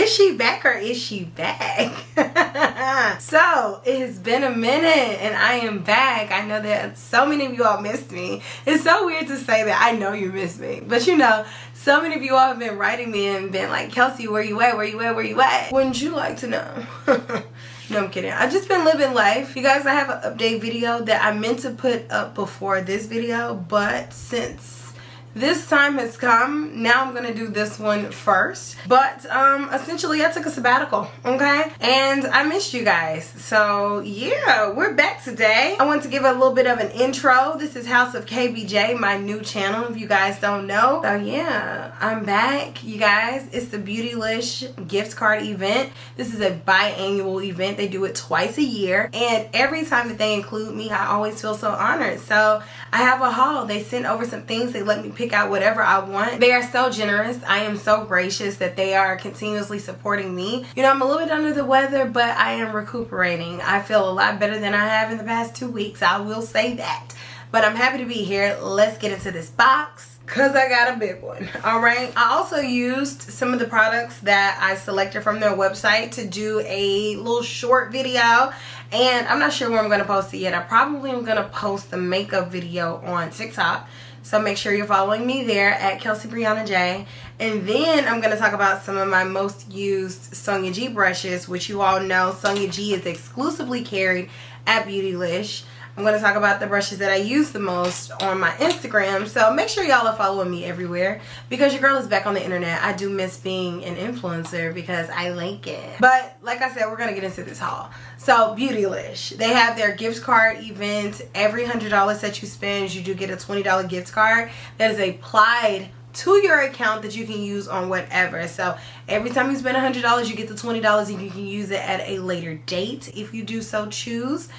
Is she back or is she back? So it has been a minute and I am back. I know that so many of you all missed me. It's so weird to say that. I know you missed me, but you know, so many of you all have been writing me and been like, Kelsey, where you at? Where you at? Where you at? Wouldn't you like to know? No, I'm kidding. I've just been living life. You guys, I have an update video that I meant to put up before this video, but since this time has come, now I'm gonna do this one first. But essentially I took a sabbatical, okay? And I missed you guys. So yeah, we're back today. I want to give a little bit of an intro. This is House of KBJ, my new channel, if you guys don't know. So yeah, I'm back, you guys. It's the Beautylish Gift Card Event. This is a biannual event. They do it twice a year. And every time that they include me, I always feel so honored. So I have a haul. They sent over some things. They let me pick out whatever I want. They are so generous. I am so gracious that they are continuously supporting me. You know, I'm a little bit under the weather, but I am recuperating. I feel a lot better than I have in the past 2 weeks. I will say that. But I'm happy to be here. Let's get into this box, because I got a big one. Alright. I also used some of the products that I selected from their website to do a little short video. And I'm not sure where I'm going to post it yet. I probably am going to post the makeup video on TikTok. So make sure you're following me there at Kelsey Brianna J. And then I'm going to talk about some of my most used Sonia G brushes, which you all know Sonia G is exclusively carried at Beautylish. I'm going to talk about the brushes that I use the most on my Instagram. So make sure y'all are following me everywhere, because your girl is back on the internet. I do miss being an influencer because I like it. But like I said, we're going to get into this haul. So Beautylish, they have their gift card event. Every $100 that you spend, you do get a $20 gift card that is applied to your account that you can use on whatever. So every time you spend $100, you get the $20 and you can use it at a later date if you do so choose.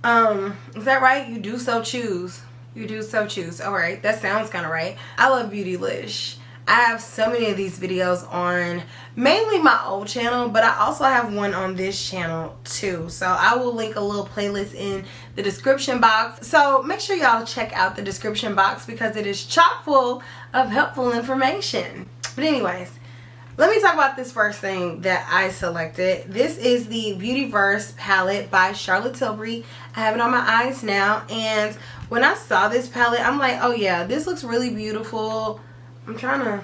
Is that right? You do so choose. You do so choose. Alright, that sounds kind of right. I love Beautylish. I have so many of these videos on mainly my old channel, but I also have one on this channel too. So I will link a little playlist in the description box. So make sure y'all check out the description box, because it is chock full of helpful information. But anyways, let me talk about this first thing that I selected. This is the Beautyverse palette by Charlotte Tilbury. I have it on my eyes now, and when I saw this palette, I'm like, oh yeah, this looks really beautiful. I'm trying to,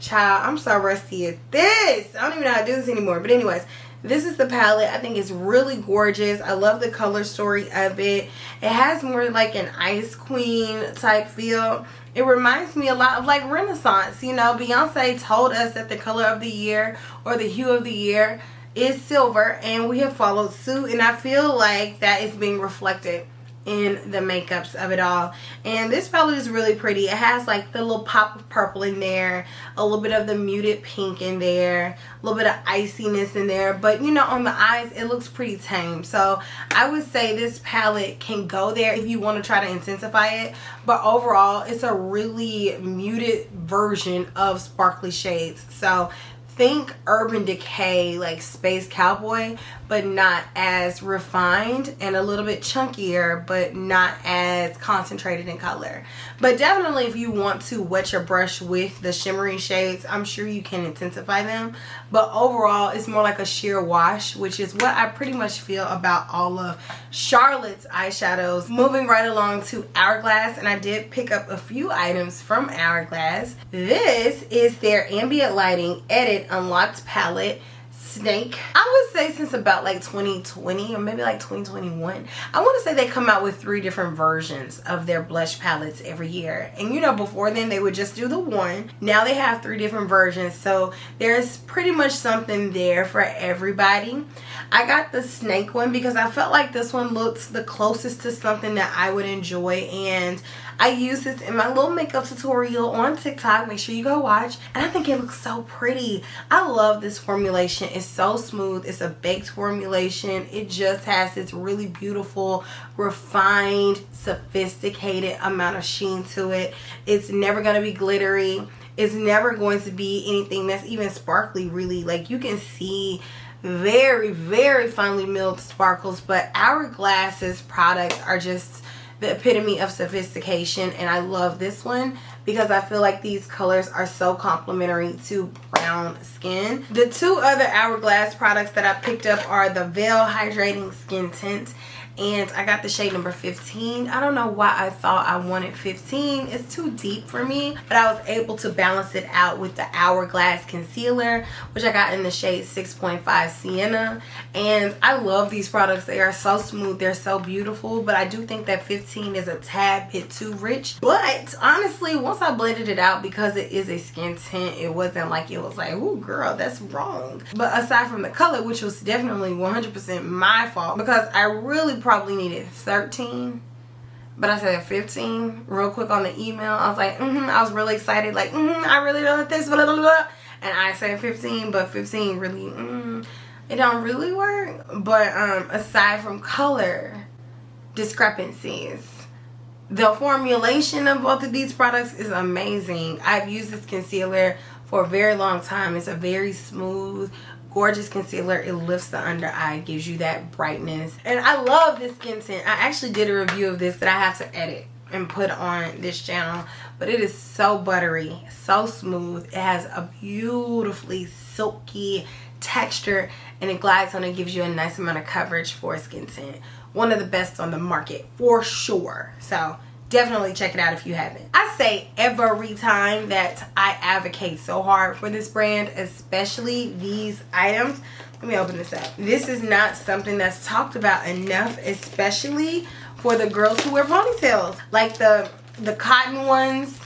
child, I'm so rusty at this. I don't even know how to do this anymore. But anyways, this is the palette. I think it's really gorgeous. I love the color story of it. It has more like an Ice Queen type feel. It reminds me a lot of like Renaissance. You know, Beyonce told us that the color of the year or the hue of the year is silver, and we have followed suit, and I feel like that is being reflected in the makeups of it all. And this palette is really pretty. It has like the little pop of purple in there, a little bit of the muted pink in there, a little bit of iciness in there, but you know, on the eyes it looks pretty tame. So I would say this palette can go there if you want to try to intensify it, but overall it's a really muted version of sparkly shades. So think Urban Decay, like Space Cowboy, but not as refined, and a little bit chunkier, but not as concentrated in color. But definitely if you want to wet your brush with the shimmery shades, I'm sure you can intensify them. But overall, it's more like a sheer wash, which is what I pretty much feel about all of Charlotte's eyeshadows. Moving right along to Hourglass, and I did pick up a few items from Hourglass. This is their Ambient Lighting Edit Unlocked Palette. Snake. I would say since about like 2020 or maybe like 2021, I want to say they come out with 3 different versions of their blush palettes every year. And you know, before then they would just do the one. Now they have 3 different versions, so there's pretty much something there for everybody. I got the snake one because I felt like this one looks the closest to something that I would enjoy, and I use this in my little makeup tutorial on TikTok. Make sure you go watch. And I think it looks so pretty. I love this formulation. It's so smooth. It's a baked formulation. It just has this really beautiful, refined, sophisticated amount of sheen to it. It's never going to be glittery. It's never going to be anything that's even sparkly, really. Like, you can see very, very finely milled sparkles, but Hourglass's products are just the epitome of sophistication, and I love this one because I feel like these colors are so complementary to brown skin. The two other Hourglass products that I picked up are the Veil Hydrating Skin Tint, and I got the shade number 15. I don't know why I thought I wanted 15. It's too deep for me, but I was able to balance it out with the Hourglass Concealer, which I got in the shade 6.5 Sienna. And I love these products. They are so smooth. They're so beautiful, but I do think that 15 is a tad bit too rich. But honestly, once I blended it out, because it is a skin tint, it wasn't like, it was like, ooh girl, that's wrong. But aside from the color, which was definitely 100% my fault, because I really probably needed 13, but I said 15 real quick on the email. I was like, I was really excited, like, I really love this, blah, blah, blah. And I said 15, but 15 really, it don't really work. But aside from color discrepancies, the formulation of both of these products is amazing. I've used this concealer for a very long time. It's a very smooth, gorgeous concealer. It lifts the under eye, gives you that brightness, and I love this skin tint. I actually did a review of this that I have to edit and put on this channel, but it is so buttery, so smooth. It has a beautifully silky texture, and it glides on and gives you a nice amount of coverage for a skin tint. One of the best on the market for sure. So definitely check it out if you haven't. I say every time that I advocate so hard for this brand, especially these items. Let me open this up. This is not something that's talked about enough, especially for the girls who wear ponytails. Like the cotton ones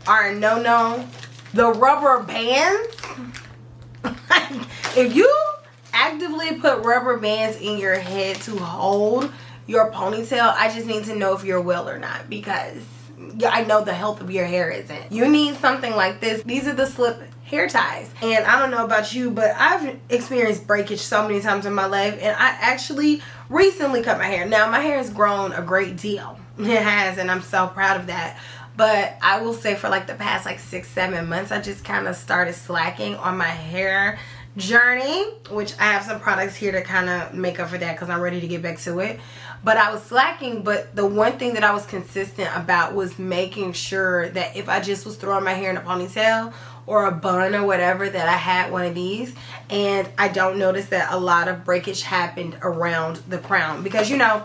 are a no-no. The rubber bands, if you actively put rubber bands in your head to hold your ponytail, I just need to know if you're well or not, because I know the health of your hair isn't. You need something like this. These are the slip hair ties, and I don't know about you, but I've experienced breakage so many times in my life, and I actually recently cut my hair. Now my hair has grown a great deal. It has, and I'm so proud of that. But I will say for like the past like 6-7 months, I just kind of started slacking on my hair journey, which I have some products here to kind of make up for that because I'm ready to get back to it. But I was slacking, but the one thing that I was consistent about was making sure that if I just was throwing my hair in a ponytail or a bun or whatever, that I had one of these, and I don't notice that a lot of breakage happened around the crown. Because you know,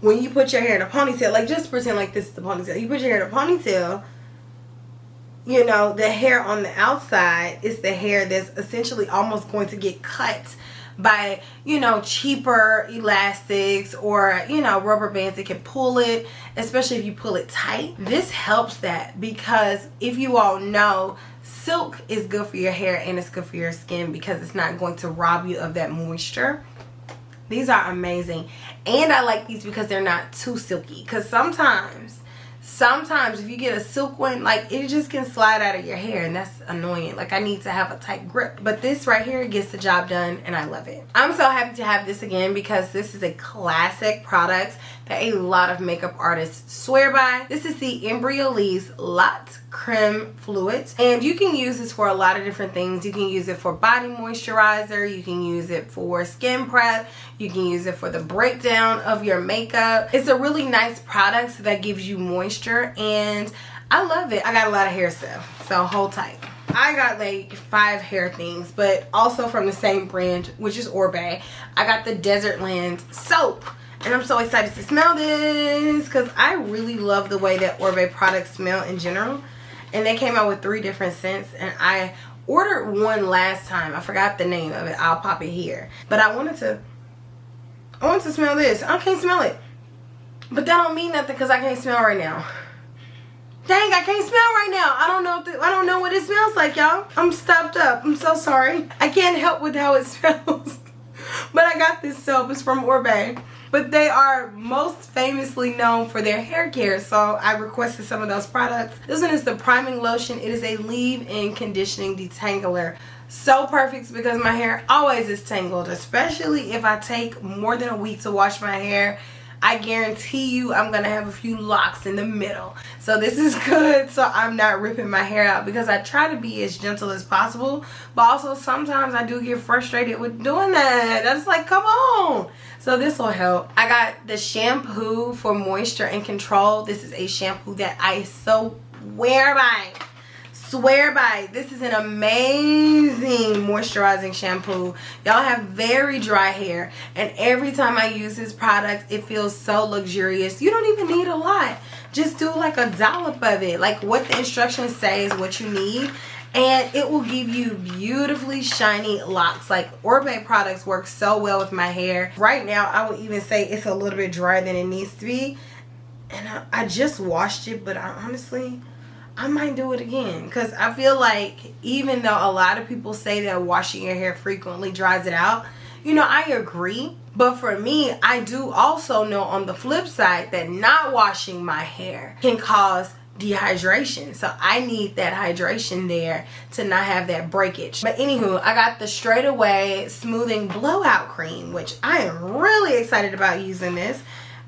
when you put your hair in a ponytail, like just pretend like this is the ponytail, you put your hair in a ponytail, you know, the hair on the outside is the hair that's essentially almost going to get cut by, you know, cheaper elastics or, you know, rubber bands that can pull it, especially if you pull it tight. This helps that, because if you all know, silk is good for your hair and it's good for your skin because it's not going to rob you of that moisture. These are amazing, and I like these because they're not too silky, because sometimes if you get a silk one, like it just can slide out of your hair, and that's annoying. Like I need to have a tight grip, but this right here gets the job done, and I love it. I'm so happy to have this again because this is a classic product that a lot of makeup artists swear by. This is the Embryolisse Lot Creme Fluid, and you can use this for a lot of different things. You can use it for body moisturizer, you can use it for skin prep, you can use it for the breakdown of your makeup. It's a really nice product that gives you moisture, and I love it. I got a lot of hair stuff, so hold tight. I got like 5 hair things, but also from the same brand, which is Oribe. I got the Desertland soap, and I'm so excited to smell this because I really love the way that Oribe products smell in general. And they came out with 3 different scents, and I ordered one last time. I forgot the name of it. I'll pop it here. But I wanted to smell this. I can't smell it. But that don't mean nothing because I can't smell right now. Dang, I can't smell right now. I don't know what it smells like, y'all. I'm stuffed up. I'm so sorry. I can't help with how it smells. But I got this soap. It's from Oribe. But they are most famously known for their hair care, so I requested some of those products. This one is the priming lotion. It is a leave-in conditioning detangler. So perfect because my hair always is tangled, especially if I take more than a week to wash my hair. I guarantee you I'm gonna have a few locks in the middle. So this is good, so I'm not ripping my hair out, because I try to be as gentle as possible, but also sometimes I do get frustrated with doing that. I just like, come on. So this will help. I got the shampoo for moisture and control. This is a shampoo that I swear by. This is an amazing moisturizing shampoo. Y'all have very dry hair, and every time I use this product, it feels so luxurious. You don't even need a lot. Just do like a dollop of it. Like what the instructions say is what you need, and it will give you beautifully shiny locks. Like Orbe products work so well with my hair. Right now, I would even say it's a little bit drier than it needs to be, and I just washed it, but I might do it again, because I feel like even though a lot of people say that washing your hair frequently dries it out, you know, I agree. But for me, I do also know on the flip side that not washing my hair can cause dehydration. So I need that hydration there to not have that breakage. But anywho, I got the Straight Away Smoothing Blowout Cream, which I am really excited about using this,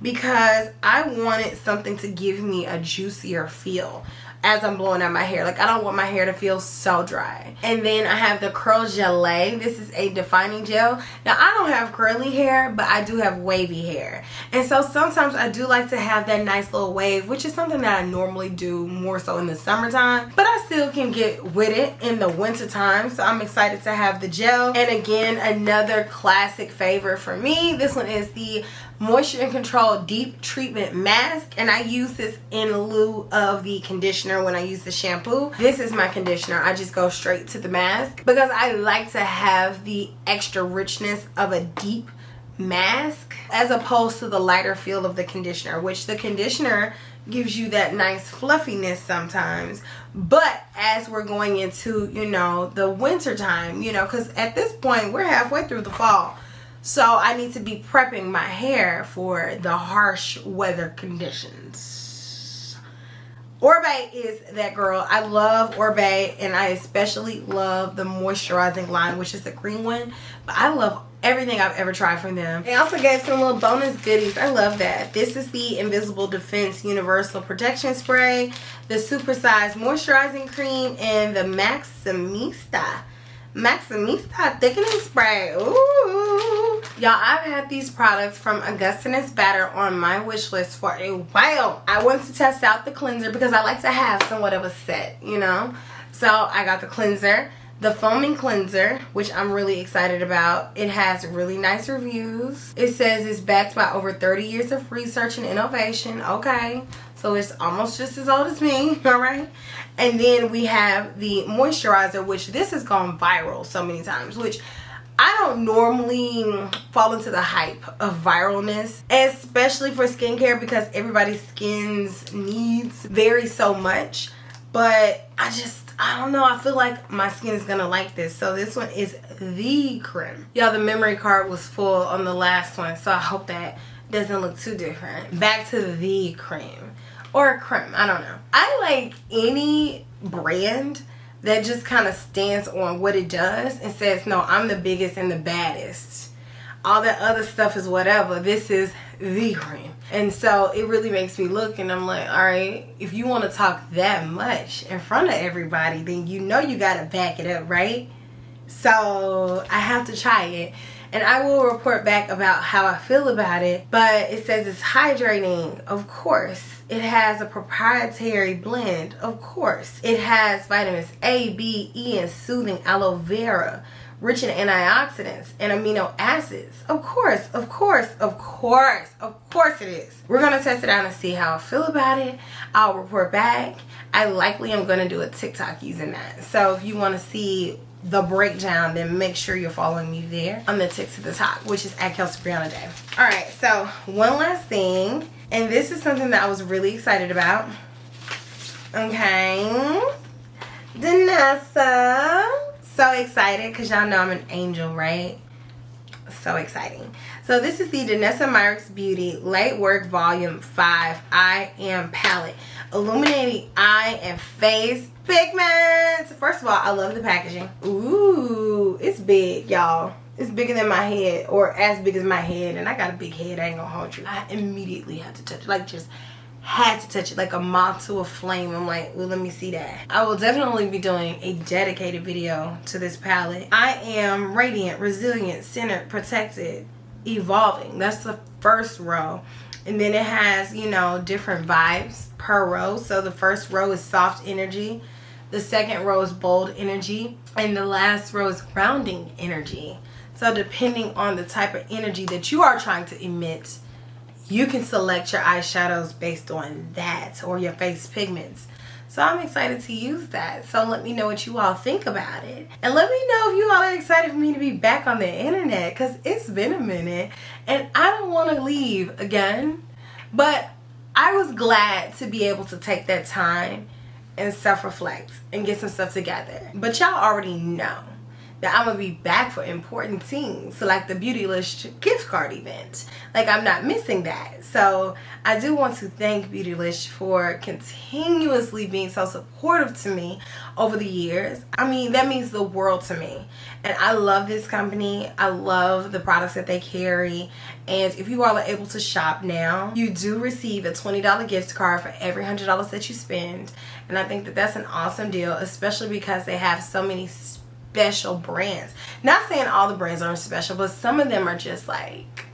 because I wanted something to give me a juicier feel as I'm blowing out my hair. Like, I don't want my hair to feel so dry. And then I have the Curl Gelée. This is a defining gel. Now, I don't have curly hair, but I do have wavy hair. And so sometimes I do like to have that nice little wave, which is something that I normally do more so in the summertime. But I still can get with it in the winter time. So I'm excited to have the gel. And again, another classic favorite for me. This one is the Moisture and Control Deep Treatment Mask, and I use this in lieu of the conditioner when I use the shampoo. This is my conditioner. I just go straight to the mask because I like to have the extra richness of a deep mask as opposed to the lighter feel of the conditioner, which the conditioner gives you that nice fluffiness sometimes. But as we're going into, you know, the winter time, you know, because at this point we're halfway through the fall. So I need to be prepping my hair for the harsh weather conditions. Orbe is that girl. I love Orbe, and I especially love the moisturizing line, which is the green one. But I love everything I've ever tried from them. They also gave some little bonus goodies. I love that. This is the Invisible Defense Universal Protection Spray, the Supersized Moisturizing Cream, and the Maximista Thickening Spray. Ooh. Y'all, I've had these products from Augustinus Batter on my wish list for a while. I wanted to test out the cleanser because I like to have somewhat of a set, you know. So I got the cleanser, the foaming cleanser, which I'm really excited about. It has really nice reviews. It says it's backed by over 30 years of research and innovation. Okay, so it's almost just as old as me, all right? And then we have the moisturizer, which this has gone viral so many times, which I don't normally fall into the hype of viralness, especially for skincare, because everybody's skin's needs vary so much. But I don't know, I feel like my skin is gonna like this. So this one is the creme. Y'all, the memory card was full on the last one, so I hope that doesn't look too different. Back to the cream. Or creme, I don't know. I like any brand that just kind of stands on what it does and says, no, I'm the biggest and the baddest. All that other stuff is whatever. This is the cream. And so it really makes me look, and I'm like, all right, if you want to talk that much in front of everybody, then you know you got to back it up, right? So I have to try it. And I will report back about how I feel about it. But it says it's hydrating, of course. It has a proprietary blend, of course. It has vitamins A, B, E, and soothing aloe vera, rich in antioxidants and amino acids. Of course, of course, of course, of course it is. We're going to test it out and see how I feel about it. I'll report back. I likely am going to do a TikTok using that. So if you want to see the breakdown, then make sure you're following me there on the TikTok, which is at Kel Belles. Alright, so one last thing, and this is something that I was really excited about. Okay, Danessa. So excited because y'all know I'm an angel, right? So exciting. So this is the Danessa Myricks Beauty Light Work Volume 5 I Am Palette, illuminating eye and face pigments. First of all, I love the packaging. Ooh, it's big, y'all. It's bigger than my head, or as big as my head, and I got a big head, I ain't gonna hold you. I immediately had to touch it, like just had to touch it like a moth to a flame. I'm like, well, let me see that. I will definitely be doing a dedicated video to this palette. I am radiant, resilient, centered, protected, evolving. That's the first row. And then it has, you know, different vibes per row. So the first row is soft energy. The second row is bold energy. And the last row is grounding energy. So depending on the type of energy that you are trying to emit, you can select your eyeshadows based on that, or your face pigments. So I'm excited to use that. So let me know what you all think about it. And let me know if you all are excited for me to be back on the internet, because it's been a minute and I don't want to leave again. But I was glad to be able to take that time and self-reflect and get some stuff together. But y'all already know that I'm gonna be back for important things, so like the Beautylish Gift Card Event. Like, I'm not missing that. So I do want to thank Beautylish for continuously being so supportive to me over the years. I mean, that means the world to me. And I love this company. I love the products that they carry. And if you all are able to shop now, you do receive a $20 gift card for every $100 that you spend. And I think that that's an awesome deal, especially because they have so many special brands. Not saying all the brands aren't special, but some of them are just like,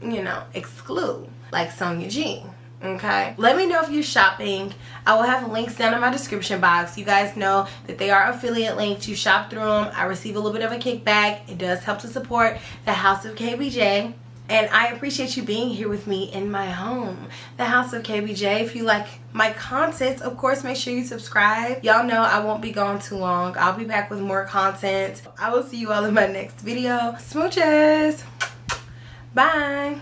you know, exclude, like Sonia G. Okay, let me know if you're shopping. I will have links down in my description box. You guys know that they are affiliate links. You shop through them, I receive a little bit of a kickback. It does help to support the House of KBJ. And I appreciate you being here with me in my home, the House of KBJ. If you like my content, of course, make sure you subscribe. Y'all know I won't be gone too long. I'll be back with more content. I will see you all in my next video. Smooches. Bye.